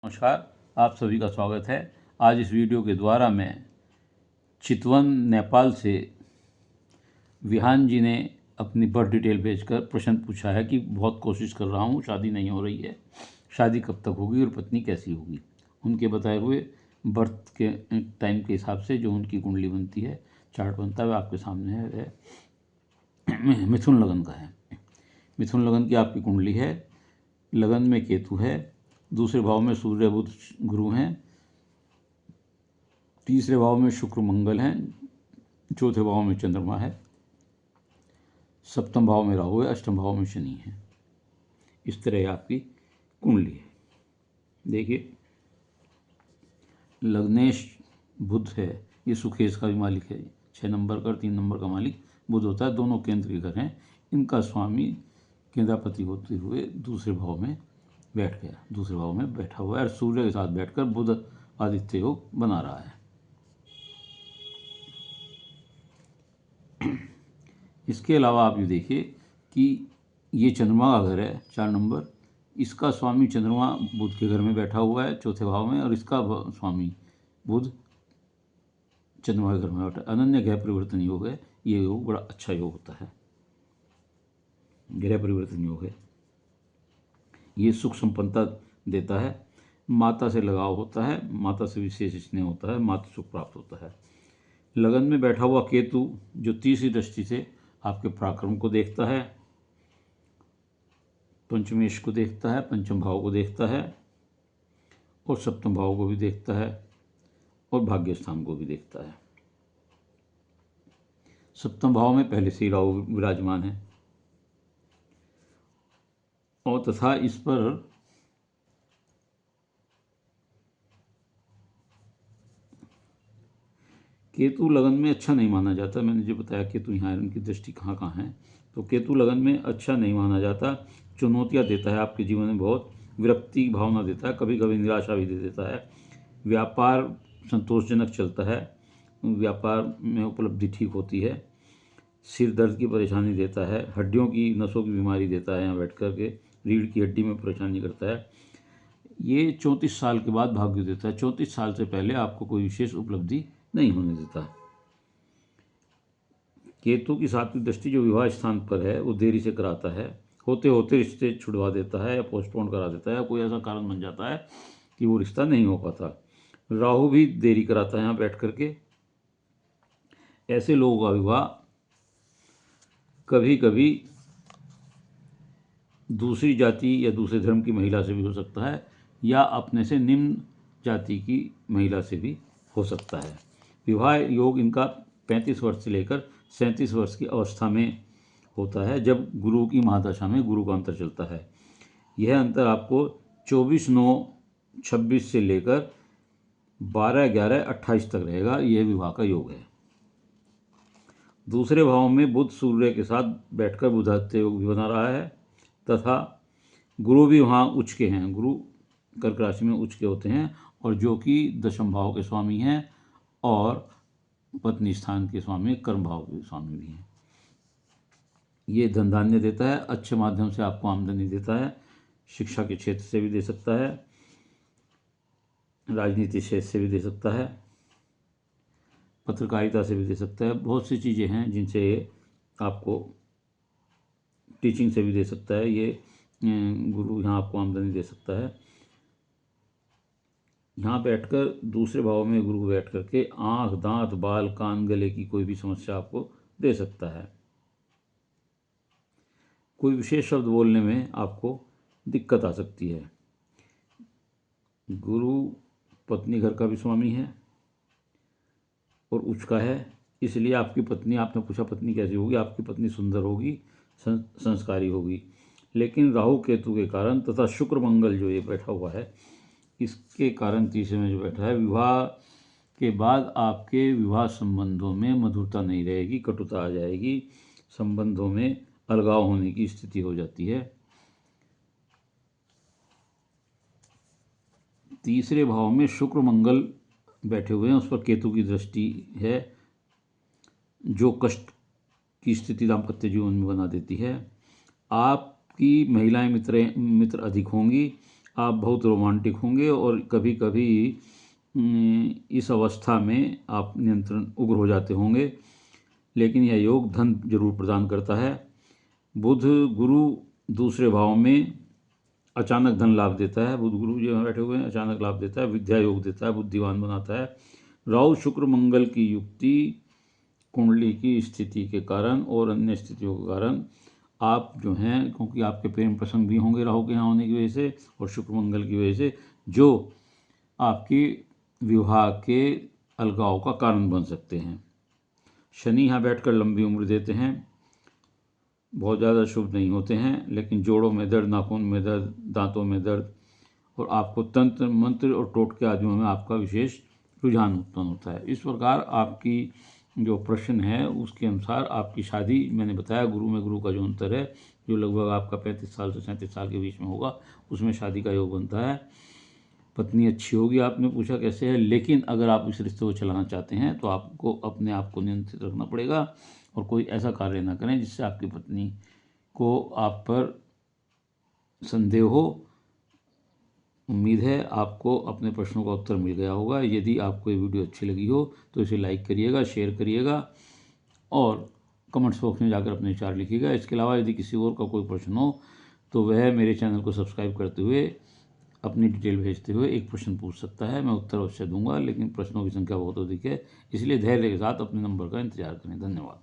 नमस्कार, आप सभी का स्वागत है। आज इस वीडियो के द्वारा मैं चितवन नेपाल से विहान जी ने अपनी बर्थ डिटेल भेजकर प्रश्न पूछा है कि बहुत कोशिश कर रहा हूँ, शादी नहीं हो रही है, शादी कब तक होगी और पत्नी कैसी होगी। उनके बताए हुए बर्थ के टाइम के हिसाब से जो उनकी कुंडली बनती है, चार्ट बनता है, वह आपके सामने है। मिथुन लगन का है। मिथुन लगन की आपकी कुंडली है। लगन में केतु है, दूसरे भाव में सूर्य बुध गुरु हैं, तीसरे भाव में शुक्र मंगल हैं, चौथे भाव में चंद्रमा है, सप्तम भाव में राहु है, अष्टम भाव में शनि है। इस तरह आपकी कुंडली है। देखिए, लग्नेश बुध है, ये सुखेश का भी मालिक है। 6 नंबर का और 3 नंबर का मालिक बुध होता है। दोनों केंद्र के घर हैं। इनका स्वामी केंद्रापति होते हुए दूसरे भाव में बैठ गया, दूसरे भाव में बैठा हुआ है और सूर्य के साथ बैठकर बुध आदित्य योग बना रहा है। इसके अलावा आप ये देखिए कि ये चंद्रमा का घर है, 4 नंबर। इसका स्वामी चंद्रमा बुध के घर में बैठा हुआ है, चौथे भाव में, और इसका स्वामी बुध चंद्रमा के घर में बैठा। अनन्य ग्रह परिवर्तन योग है। ये योग बड़ा अच्छा योग होता है, ग्रह परिवर्तन योग है। ये सुख संपन्नता देता है, माता से लगाव होता है, माता से विशेष स्नेह होता है, मातृ सुख प्राप्त होता है। लगन में बैठा हुआ केतु जो तीसरी दृष्टि से आपके पराक्रम को देखता है, पंचमेश को देखता है, पंचम भाव को देखता है और सप्तम भाव को भी देखता है और भाग्य स्थान को भी देखता है। सप्तम भाव में पहले से ही राहु विराजमान है और तथा इस पर केतु लगन में अच्छा नहीं माना जाता। मैंने जो बताया केतु यहाँ इनकी दृष्टि कहाँ कहाँ है, तो केतु लगन में अच्छा नहीं माना जाता। चुनौतियाँ देता है आपके जीवन में, बहुत विरक्ति भावना देता है, कभी कभी निराशा भी दे देता है। व्यापार संतोषजनक चलता है, व्यापार में उपलब्धि ठीक होती है। सिर दर्द की परेशानी देता है, हड्डियों की नसों की बीमारी देता है, यहाँ बैठ कर के रीढ़ की हड्डी में परेशानी करता है। ये 34 साल के बाद भाग्य देता है। 34 साल से पहले आपको कोई विशेष उपलब्धि नहीं होने देता। केतु की 7वीं दृष्टि जो विवाह स्थान पर है वो देरी से कराता है, होते होते रिश्ते छुड़वा देता है या पोस्टपोन करा देता है, कोई ऐसा कारण बन जाता है कि वो रिश्ता नहीं हो पाता। राहु भी देरी कराता है यहाँ बैठ करके। ऐसे लोगों का विवाह कभी कभी दूसरी जाति या दूसरे धर्म की महिला से भी हो सकता है या अपने से निम्न जाति की महिला से भी हो सकता है। विवाह योग इनका 35 वर्ष से लेकर 37 वर्ष की अवस्था में होता है, जब गुरु की महादशा में गुरु का अंतर चलता है। यह अंतर आपको 24/9/26 से लेकर 12/11/28 तक रहेगा। यह विवाह का योग है। दूसरे भाव में बुध सूर्य के साथ बैठकर बुधादित्य योग भी बना रहा है तथा गुरु भी वहाँ उच्च के हैं। गुरु कर्क राशि में उच्च के होते हैं और जो कि दशम भाव के स्वामी हैं और पत्नी स्थान के स्वामी, कर्म भाव के स्वामी भी हैं। ये धन धान्य देता है, अच्छे माध्यम से आपको आमदनी देता है। शिक्षा के क्षेत्र से भी दे सकता है, राजनीति क्षेत्र से भी दे सकता है, पत्रकारिता से भी दे सकता है। बहुत सी चीज़ें हैं जिनसे ये आपको, टीचिंग से भी दे सकता है। ये गुरु यहाँ आपको आमदनी दे सकता है। यहाँ बैठकर दूसरे भाव में गुरु बैठ करके आँख, दांत, बाल, कान, गले की कोई भी समस्या आपको दे सकता है। कोई विशेष शब्द बोलने में आपको दिक्कत आ सकती है। गुरु पत्नी घर का भी स्वामी है और उच्च का है, इसलिए आपकी पत्नी, आपने पूछा पत्नी कैसी होगी, आपकी पत्नी सुंदर होगी, संस्कारी होगी। लेकिन राहु केतु के कारण तथा शुक्र मंगल जो ये बैठा हुआ है, इसके कारण तीसरे में जो बैठा है, विवाह के बाद आपके विवाह संबंधों में मधुरता नहीं रहेगी, कटुता आ जाएगी, संबंधों में अलगाव होने की स्थिति हो जाती है। तीसरे भाव में शुक्र मंगल बैठे हुए हैं, उस पर केतु की दृष्टि है जो कष्ट की स्थिति दाम्पत्य जीवन में बना देती है। आपकी महिलाएं मित्र अधिक होंगी, आप बहुत रोमांटिक होंगे और कभी कभी इस अवस्था में आप नियंत्रण उग्र हो जाते होंगे, लेकिन यह योग धन जरूर प्रदान करता है। बुध गुरु दूसरे भाव में अचानक धन लाभ देता है। बुध गुरु जो बैठे हुए हैं अचानक लाभ देता है, विद्या योग देता है, बुद्धिमान बनाता है। राहु शुक्र मंगल की युक्ति कुंडली की स्थिति के कारण और अन्य स्थितियों के कारण आप जो हैं, क्योंकि आपके प्रेम प्रसंग भी होंगे राहु के यहाँ होने की वजह से और शुक्र मंगल की वजह से, जो आपकी विवाह के अलगाव का कारण बन सकते हैं। शनि यहाँ बैठकर लंबी उम्र देते हैं, बहुत ज़्यादा शुभ नहीं होते हैं, लेकिन जोड़ों में दर्द, नाखून में दर्द, दांतों में दर्द और आपको तंत्र मंत्र और टोटके आदियों में आपका विशेष रुझान उत्पन्न होता है। इस प्रकार आपकी जो प्रश्न है उसके अनुसार आपकी शादी, मैंने बताया गुरु में गुरु का जो अंतर है, जो लगभग आपका 35 साल से 37 साल के बीच में होगा, उसमें शादी का योग बनता है। पत्नी अच्छी होगी, आपने पूछा कैसे है, लेकिन अगर आप इस रिश्ते को चलाना चाहते हैं तो आपको अपने आप को नियंत्रित रखना पड़ेगा और कोई ऐसा कार्य ना करें जिससे आपकी पत्नी को आप पर संदेह हो। उम्मीद है आपको अपने प्रश्नों का उत्तर मिल गया होगा। यदि आपको ये वीडियो अच्छी लगी हो तो इसे लाइक करिएगा, शेयर करिएगा और कमेंट्स बॉक्स में जाकर अपने विचार लिखिएगा। इसके अलावा यदि किसी और का कोई प्रश्न हो तो वह मेरे चैनल को सब्सक्राइब करते हुए अपनी डिटेल भेजते हुए एक प्रश्न पूछ सकता है। मैं उत्तर अवश्य दूंगा, लेकिन प्रश्नों की संख्या बहुत अधिक है, इसलिए धैर्य के साथ अपने नंबर का इंतजार करें। धन्यवाद।